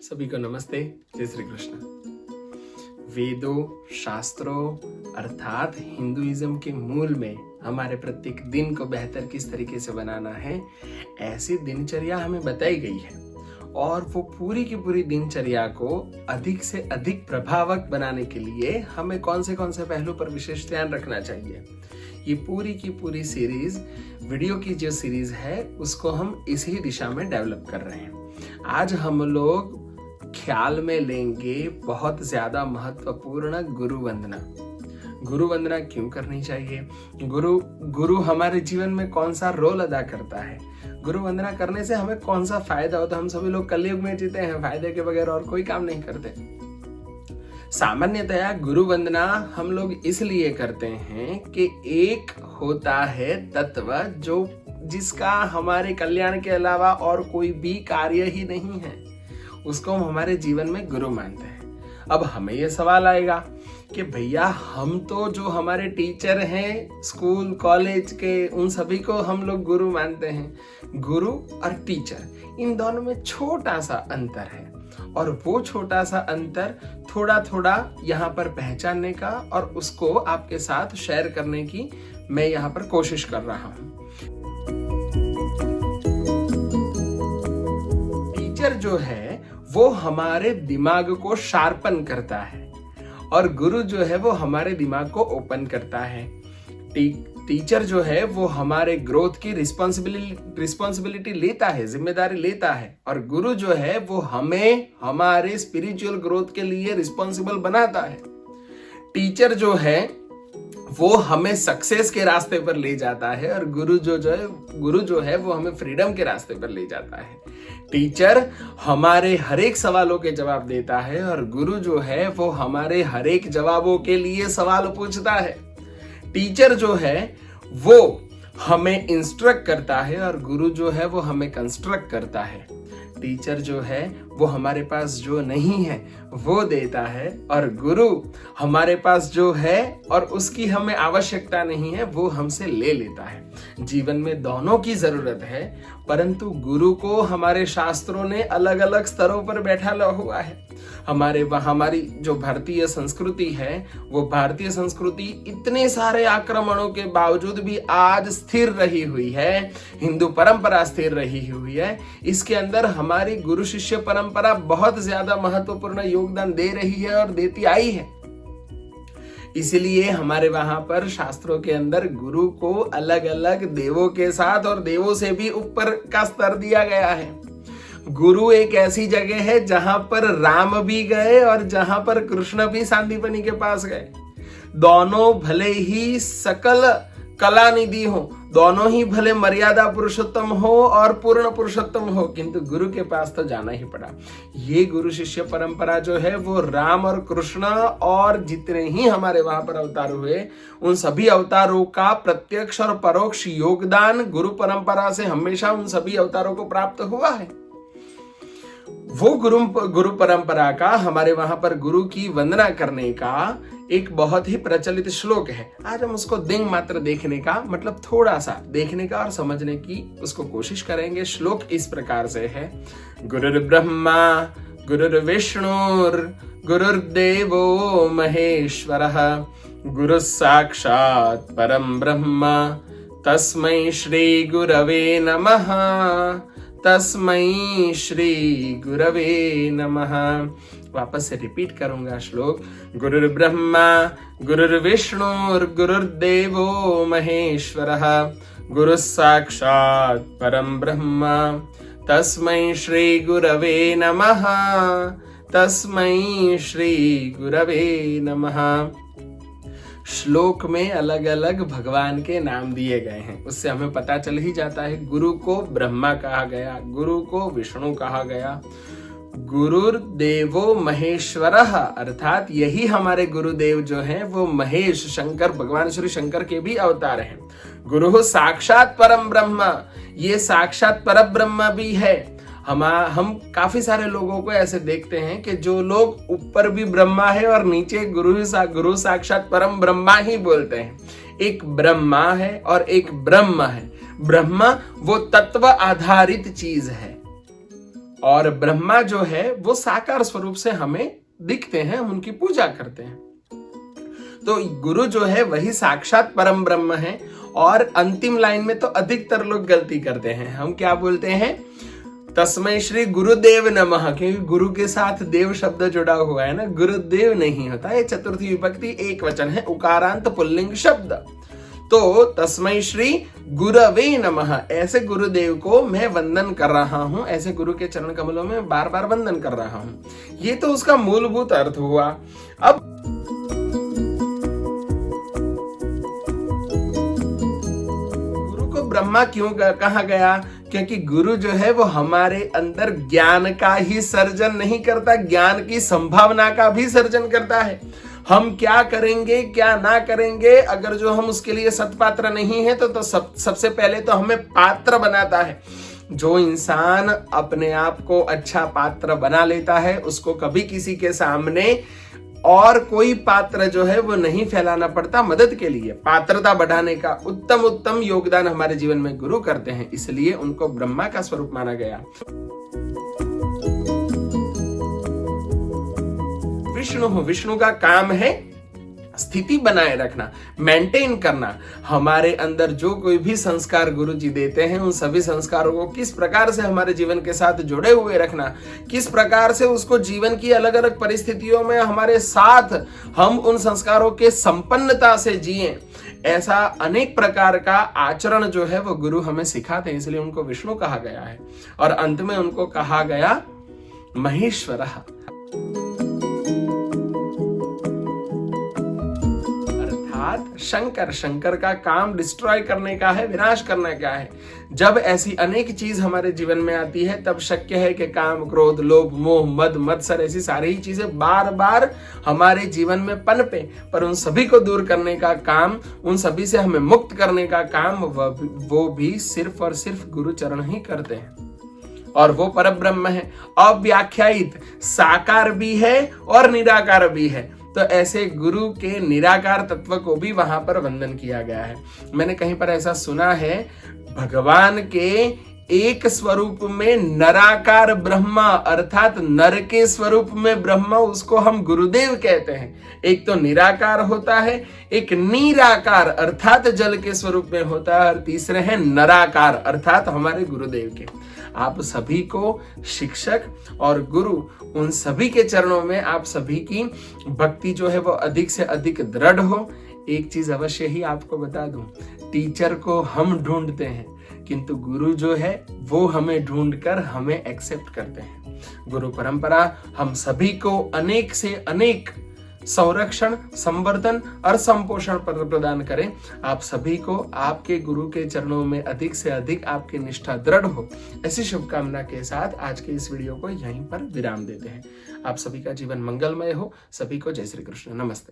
सभी को नमस्ते, जय श्री कृष्ण। वेदों, शास्त्रों अर्थात हिंदुइज्म के मूल में हमारे प्रत्येक दिन को बेहतर किस तरीके से बनाना है, ऐसी दिनचर्या हमें बताई गई है। और वो पूरी की पूरी दिनचर्या को अधिक से अधिक प्रभावक बनाने के लिए हमें कौन से पहलू पर विशेष ध्यान रखना चाहिए। ये पूरी की पूरी सीरीज, वीडियो की जो सीरीज है, उसको हम इसी दिशा में डेवलप कर रहे हैं। आज हम लोग ख्याल में लेंगे बहुत ज्यादा महत्वपूर्ण गुरु वंदना। गुरु वंदना क्यों करनी चाहिए? गुरु हमारे जीवन में कौन सा रोल अदा करता है? गुरु वंदना करने से हमें कौन सा फायदा होता है? हम सभी लोग कलयुग में जीते हैं, फायदे के बगैर और कोई काम नहीं करते। सामान्यतया गुरु वंदना हम लोग इसलिए करते हैं कि एक होता है तत्व जिसका हमारे कल्याण के अलावा और कोई भी कार्य ही नहीं है, उसको हम हमारे जीवन में गुरु मानते हैं। अब हमें यह सवाल आएगा कि भैया, हम तो जो हमारे टीचर हैं स्कूल कॉलेज के, उन सभी को हम लोग गुरु मानते हैं। गुरु और टीचर, इन दोनों में छोटा सा अंतर है, और वो छोटा सा अंतर थोड़ा थोड़ा यहाँ पर पहचानने का और उसको आपके साथ शेयर करने की मैं यहाँ पर कोशिश कर रहा हूँ। टीचर जो है वो हमारे दिमाग को शार्पन करता है, और गुरु जो है वो हमारे दिमाग को ओपन करता है। टीचर जो है वो हमारे ग्रोथ की रिस्पॉन्सिबिलिटी लेता है, जिम्मेदारी लेता है, और गुरु जो है वो हमें हमारे स्पिरिचुअल ग्रोथ के लिए रिस्पॉन्सिबल बनाता है। टीचर जो है वो हमें सक्सेस के रास्ते पर ले जाता है, और गुरु जो है वो हमें फ्रीडम के रास्ते पर ले जाता है। टीचर हमारे हर एक सवालों के जवाब देता है, और गुरु जो है वो हमारे हर एक जवाबों के लिए सवाल पूछता है। टीचर जो है वो हमें इंस्ट्रक्ट करता है, और गुरु जो है वो हमें कंस्ट्रक्ट करता है। टीचर जो है वो हमारे पास जो नहीं है वो देता है, और गुरु हमारे पास जो है और उसकी हमें आवश्यकता नहीं है वो हमसे ले लेता है। जीवन में दोनों की जरूरत है, परंतु गुरु को हमारे शास्त्रों ने अलग अलग स्तरों पर बैठा हुआ है। हमारी जो भारतीय संस्कृति है, वो भारतीय संस्कृति इतने सारे आक्रमणों के बावजूद भी आज स्थिर रही हुई है। हिंदू परंपरा स्थिर रही हुई है। इसके अंदर हमारी गुरु शिष्य परंपरा बहुत ज्यादा महत्वपूर्ण योगदान दे रही है और देती आई है। इसलिए हमारे वहां पर शास्त्रों के अंदर गुरु को अलग अलग देवों के साथ और देवों से भी ऊपर का स्तर दिया गया है। गुरु एक ऐसी जगह है जहां पर राम भी गए और जहां पर कृष्ण भी सांदीपनि के पास गए। दोनों भले ही सकल कला निधि हो, दोनों ही भले मर्यादा पुरुषोत्तम हो और पूर्ण पुरुषोत्तम हो, किंतु गुरु के पास तो जाना ही पड़ा। ये गुरु शिष्य परंपरा जो है वो राम और कृष्ण और जितने ही हमारे वहां पर अवतार हुए, उन सभी अवतारों का प्रत्यक्ष और परोक्ष योगदान गुरु परंपरा से हमेशा उन सभी अवतारों को प्राप्त हुआ है। वो गुरु परंपरा का हमारे वहां पर गुरु की वंदना करने का एक बहुत ही प्रचलित श्लोक है। आज हम उसको दिंग मात्र देखने का, मतलब थोड़ा सा देखने का और समझने की उसको कोशिश करेंगे। श्लोक इस प्रकार से है: गुरुर्ब्रह्मा गुरुर्विष्णुर् गुरुर्देवो महेश्वरः गुरुः साक्षात् परं ब्रह्म तस्मै श्री गुरवे नमः। तस्मै श्री गुरवे नमः। वापस से रिपीट करूंगा श्लोक: गुरुर्ब्रह्मा गुरुर्विष्णुर् गुरुर्देवो महेश्वरः गुरुः साक्षात् परं ब्रह्म तस्मै श्री गुरवे नमः। तस्मै श्री गुरवे नमः। श्लोक में अलग अलग भगवान के नाम दिए गए हैं, उससे हमें पता चल ही जाता है। गुरु को ब्रह्मा कहा गया, गुरु को विष्णु कहा गया, गुरुर्देवो महेश्वरः, अर्थात यही हमारे गुरुदेव जो हैं वो महेश, शंकर, भगवान श्री शंकर के भी अवतार हैं। गुरु साक्षात परम ब्रह्म, ये साक्षात पर ब्रह्म भी है। हम काफी सारे लोगों को ऐसे देखते हैं कि जो लोग ऊपर भी ब्रह्मा है और नीचे गुरु साक्षात परम ब्रह्मा ही बोलते हैं। एक ब्रह्मा है और एक ब्रह्म है। ब्रह्मा वो तत्व आधारित चीज है, और ब्रह्मा जो है वो साकार स्वरूप से हमें दिखते हैं, हम उनकी पूजा करते हैं। तो गुरु जो है वही साक्षात परम ब्रह्म है। और अंतिम लाइन में तो अधिकतर लोग गलती करते हैं, हम क्या बोलते हैं, तस्मै श्री गुरुदेव नमः, क्योंकि गुरु के साथ देव शब्द जुड़ा हुआ है ना, गुरुदेव नहीं होता, ये चतुर्थी विभक्ति एक वचन है, उकारांत पुल्लिंग शब्द। तो तस्मै श्री गुरवे नमः, ऐसे गुरुदेव को मैं वंदन कर रहा हूं, ऐसे गुरु के चरण कमलों में बार बार वंदन कर रहा हूं। ये तो उसका मूलभूत अर्थ हुआ। अब गुरु को ब्रह्मा क्यों कहा गया, क्योंकि गुरु जो है वो हमारे अंदर ज्ञान का ही सर्जन नहीं करता, ज्ञान की संभावना का भी सर्जन करता है। हम क्या करेंगे क्या ना करेंगे, अगर जो हम उसके लिए सत्पात्र नहीं है तो सबसे पहले तो हमें पात्र बनाता है। जो इंसान अपने आप को अच्छा पात्र बना लेता है उसको कभी किसी के सामने और कोई पात्र जो है वो नहीं फैलाना पड़ता मदद के लिए। पात्रता बढ़ाने का उत्तम योगदान हमारे जीवन में गुरु करते हैं, इसलिए उनको ब्रह्मा का स्वरूप माना गया। विष्णु का काम है स्थिति बनाए रखना, मेंटेन करना। हमारे अंदर जो कोई भी संस्कार गुरु जी देते हैं उन सभी संस्कारों को किस प्रकार से हमारे जीवन के साथ जुड़े हुए रखना, किस प्रकार से उसको जीवन की अलग अलग परिस्थितियों में हमारे साथ हम उन संस्कारों के संपन्नता से जिएं, ऐसा अनेक प्रकार का आचरण जो है वो गुरु हमें सिखाते हैं, इसलिए उनको विष्णु कहा गया है। और अंत में उनको कहा गया महेश्वरः, शंकर। शंकर का काम डिस्ट्रॉय करने का है, विनाश करने का है। जब ऐसी अनेक चीज हमारे जीवन में आती है तब शक्य है कि काम, क्रोध, लोभ, मोह, मद, मत्सर, ऐसी सारी ही चीजें बार बार हमारे जीवन में पनपे, पर उन सभी को दूर करने का काम, उन सभी से हमें मुक्त करने का काम वो भी सिर्फ और सिर्फ गुरु चरण ही करते हैं। और वो परब्रह्म है, अव्याख्यायित, साकार भी है और निराकार भी है। तो ऐसे गुरु के निराकार तत्व को भी वहां पर वंदन किया गया है। मैंने कहीं पर ऐसा सुना है, भगवान के एक स्वरूप में नराकार ब्रह्मा, अर्थात नर के स्वरूप में ब्रह्मा, उसको हम गुरुदेव कहते हैं। एक तो निराकार होता है, एक निराकार अर्थात जल के स्वरूप में होता है, और तीसरे हैं नराकार अर्थात हमारे गुरुदेव के। आप सभी को शिक्षक और गुरु, उन सभी के चरणों में आप सभी की भक्ति जो है वो अधिक से अधिक दृढ़ हो। एक चीज अवश्य ही आपको बता दूं, टीचर को हम ढूंढते हैं किंतु गुरु जो है वो हमें ढूंढकर हमें एक्सेप्ट करते हैं। गुरु परंपरा हम सभी को अनेक से अनेक संरक्षण, संवर्धन और संपोषण प्रदान करें। आप सभी को आपके गुरु के चरणों में अधिक से अधिक आपकी निष्ठा दृढ़ हो, ऐसी शुभकामना के साथ आज के इस वीडियो को यहीं पर विराम देते हैं। आप सभी का जीवन मंगलमय हो। सभी को जय श्री कृष्ण। नमस्ते।